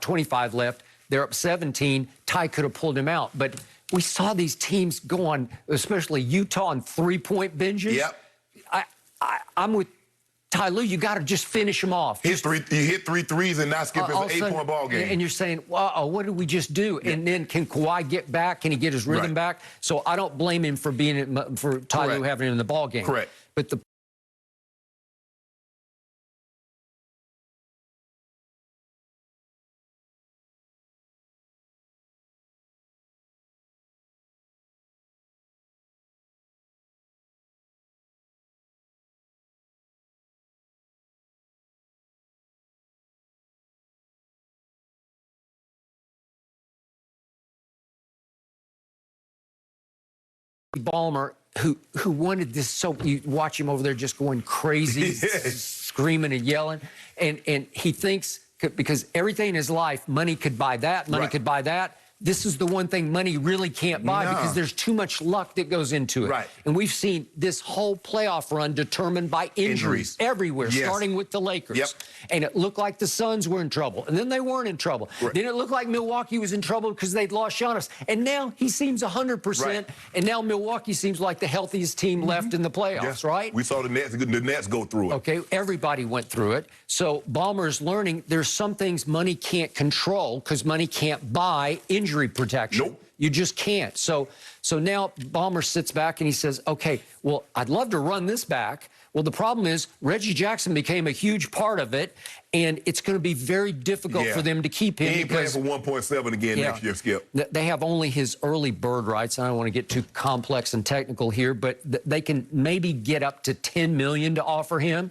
25 left. They're up 17. Ty could have pulled him out. But we saw these teams go on, especially Utah, on three-point binges. Yep. I'm with Ty Lue. You got to just finish them off. You hit 3 threes and not skip. It's an 8-point ball game. And you're saying, wow, what did we just do? Yeah. And then can Kawhi get back? Can he get his rhythm back? So I don't blame him for Ty Lue having it in the ball game. Correct. But the Ballmer, who wanted this, so you watch him over there just going crazy, screaming and yelling, and he thinks because everything in his life, money could buy that, money could buy that. This is the one thing money really can't buy because there's too much luck that goes into it. Right. And we've seen this whole playoff run determined by injuries everywhere, starting with the Lakers. Yep. And it looked like the Suns were in trouble. And then they weren't in trouble. Right. Then it looked like Milwaukee was in trouble because they'd lost Giannis. And now he seems 100%. Right. And now Milwaukee seems like the healthiest team left in the playoffs, right? We saw the Nets go through it. Okay, everybody went through it. So Ballmer's learning there's some things money can't control because money can't buy injury protection. Nope. You just can't. So now Ballmer sits back and he says, okay, well, I'd love to run this back. Well, the problem is Reggie Jackson became a huge part of it, and it's going to be very difficult for them to keep him. He ain't playing for 1.7 again next year, Skip. They have only his early bird rights. I don't want to get too complex and technical here, but they can maybe get up to $10 million to offer him.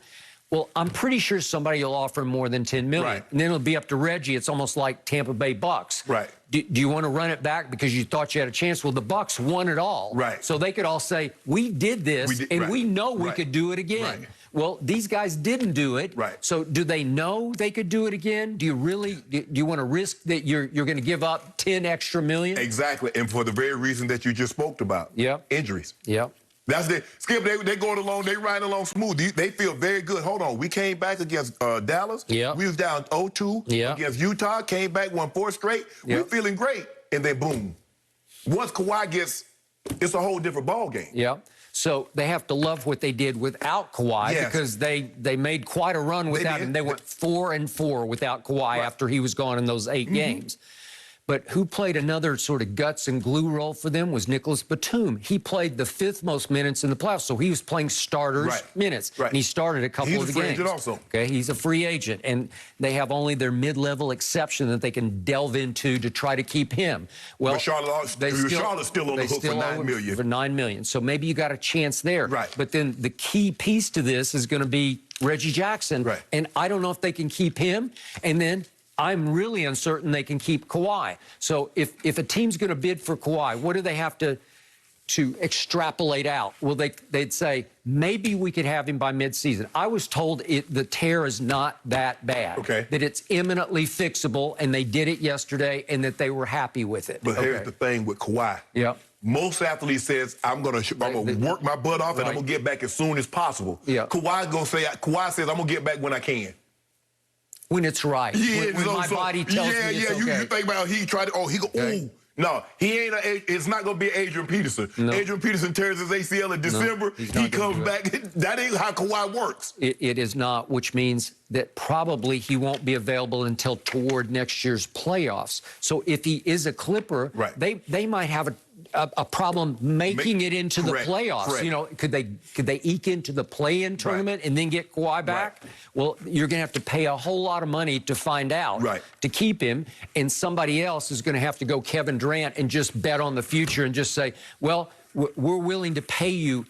Well, I'm pretty sure somebody will offer him more than $10 million. Right. And then it'll be up to Reggie. It's almost like Tampa Bay Bucks. Right. Do you want to run it back because you thought you had a chance? Well, the Bucks won it all. Right. So they could all say, we did this, and we know we could do it again. Right. Well, these guys didn't do it. Right. So do they know they could do it again? Do you really, do you want to risk that you're going to give up 10 extra million? Exactly. And for the very reason that you just spoke about. Yep. Injuries. Yep. That's it. Skip, they going along, they riding along smooth. They feel very good. Hold on. We came back against Dallas. Yeah. We was down 0-2 against Utah. Came back, won 4 straight. We're feeling great. And then boom. Once Kawhi gets, it's a whole different ball game. Yeah. So they have to love what they did without Kawhi because they made quite a run without him. They went 4-4 without Kawhi after he was gone in those 8 games. But who played another sort of guts and glue role for them was Nicholas Batum. He played the 5th most minutes in the playoffs, so he was playing starters minutes. Right. And he started a couple of the games. He's a free agent also. Okay, he's a free agent, and they have only their mid-level exception that they can delve into to try to keep him. Well, Charlotte's still on the hook for $9 million. For $9 million, so maybe you got a chance there. Right. But then the key piece to this is going to be Reggie Jackson, and I don't know if they can keep him, and then I'm really uncertain they can keep Kawhi. So if a team's going to bid for Kawhi, what do they have to extrapolate out? Well, they'd say, maybe we could have him by midseason. I was told the tear is not that bad, that it's imminently fixable, and they did it yesterday, and that they were happy with it. But here's the thing with Kawhi. Yeah. Most athletes says, I'm gonna work my butt off, and I'm gonna get back as soon as possible. Yeah. Kawhi says, I'm gonna get back when I can. When it's right. Yeah, when my body tells me it's okay. You think about he tried to, ooh. No, he ain't. It's not going to be Adrian Peterson. No. Adrian Peterson tears his ACL in December. He comes back. That ain't how Kawhi works. It is not, which means that probably he won't be available until toward next year's playoffs. So if he is a Clipper, they might have a problem making it into the playoffs. You know, could they eke into the play-in tournament and then get Kawhi back? Well, you're going to have to pay a whole lot of money to find out to keep him, and somebody else is going to have to go Kevin Durant and just bet on the future and just say, well, we're willing to pay you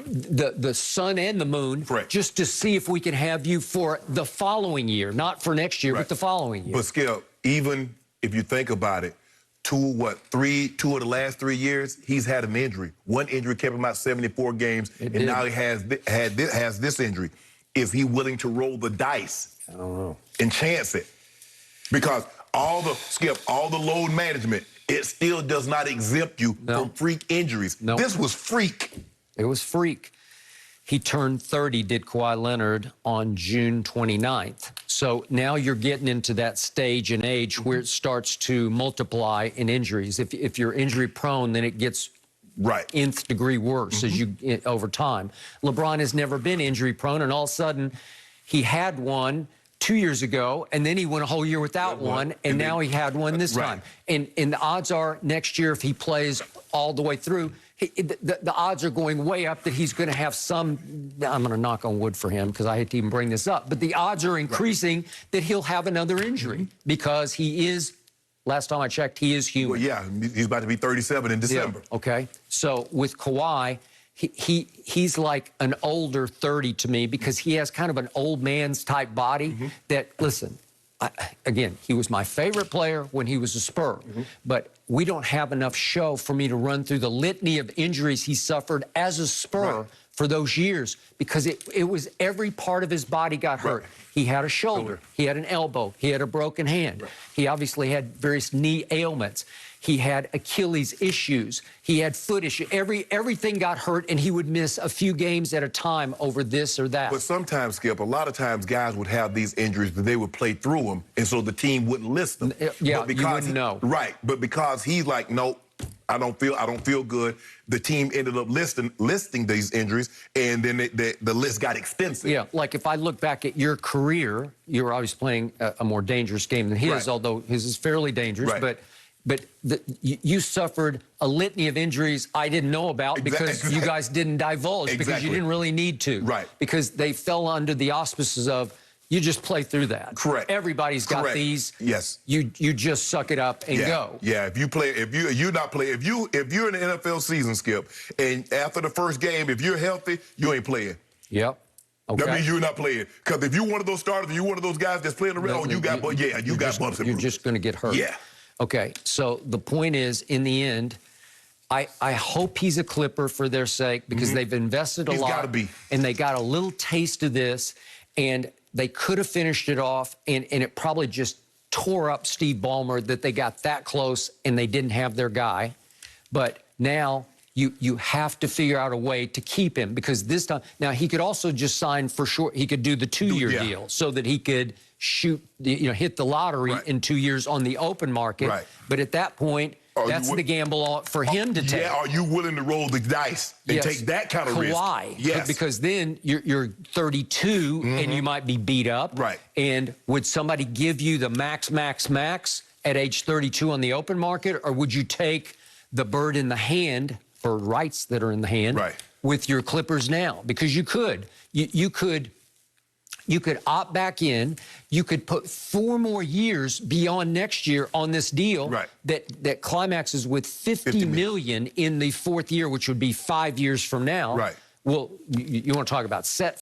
the sun and the moon just to see if we can have you for the following year, not for next year, but the following year. But Skip, even if you think about it, two of the last 3 years, he's had an injury. One injury kept him out 74 games, and now he has this injury. Is he willing to roll the dice? I don't know. And chance it? Because all the load management, it still does not exempt you from freak injuries. This was freak. It was freak. He turned 30, did Kawhi Leonard, on June 29th. So now you're getting into that stage and age where it starts to multiply in injuries. If you're injury prone, then it gets nth degree worse as you over time. LeBron has never been injury prone, and all of a sudden he had one 2 years ago, and then he went a whole year without one, and now he had one this time. And the odds are next year, if he plays all the way through, the odds are going way up that he's going to have some, I'm going to knock on wood for him because I hate to even bring this up, but the odds are increasing that he'll have another injury because he is, last time I checked, he is human. Well, yeah, he's about to be 37 in December. Yeah, okay, so with Kawhi, he's like an older 30 to me because he has kind of an old man's type body that, listen, again, he was my favorite player when he was a Spur, but we don't have enough show for me to run through the litany of injuries he suffered as a Spur for those years because it was every part of his body got hurt. He had a shoulder, he had an elbow, he had a broken hand. He obviously had various knee ailments. He had Achilles issues. He had foot issues. Everything got hurt, and he would miss a few games at a time over this or that. But sometimes, Skip, a lot of times guys would have these injuries, but they would play through them, and so the team wouldn't list them. Yeah, but because you wouldn't know. Right, but because he's like, nope, I don't feel good. The team ended up listing these injuries, and then the list got extensive. Yeah, like if I look back at your career, you were always playing a more dangerous game than his, although his is fairly dangerous, but you suffered a litany of injuries I didn't know about because you guys didn't divulge because you didn't really need to. Because they fell under the auspices of you just play through that. Everybody's got these. You just suck it up and go. Yeah, if you're in the NFL season, Skip, and after the first game, if you're healthy, you ain't playing. Okay. That means you're not playing. Because if you're one of those starters, you're one of those guys that's playing the red, you got bumps and bruises. You're just going to get hurt. Yeah. Okay, so the point is, in the end, I hope he's a Clipper for their sake because they've invested a lot. He's got to be. And they got a little taste of this, and they could have finished it off, and it probably just tore up Steve Ballmer that they got that close and they didn't have their guy. But now you have to figure out a way to keep him because this time, now he could also just sign for short. He could do the 2-year deal so that he could hit the lottery in 2 years on the open market. But at that point, that's the gamble for him to take. Yeah, are you willing to roll the dice and take that kind of risk? Kawhi, because then you're 32 and you might be beat up. And would somebody give you the max at age 32 on the open market, or would you take the bird in the hand for rights that are in the hand with your Clippers now? Because you could. You could opt back in. You could put 4 more years beyond next year on this deal that climaxes with $50 million in the 4th year, which would be 5 years from now. Well, you want to talk about set.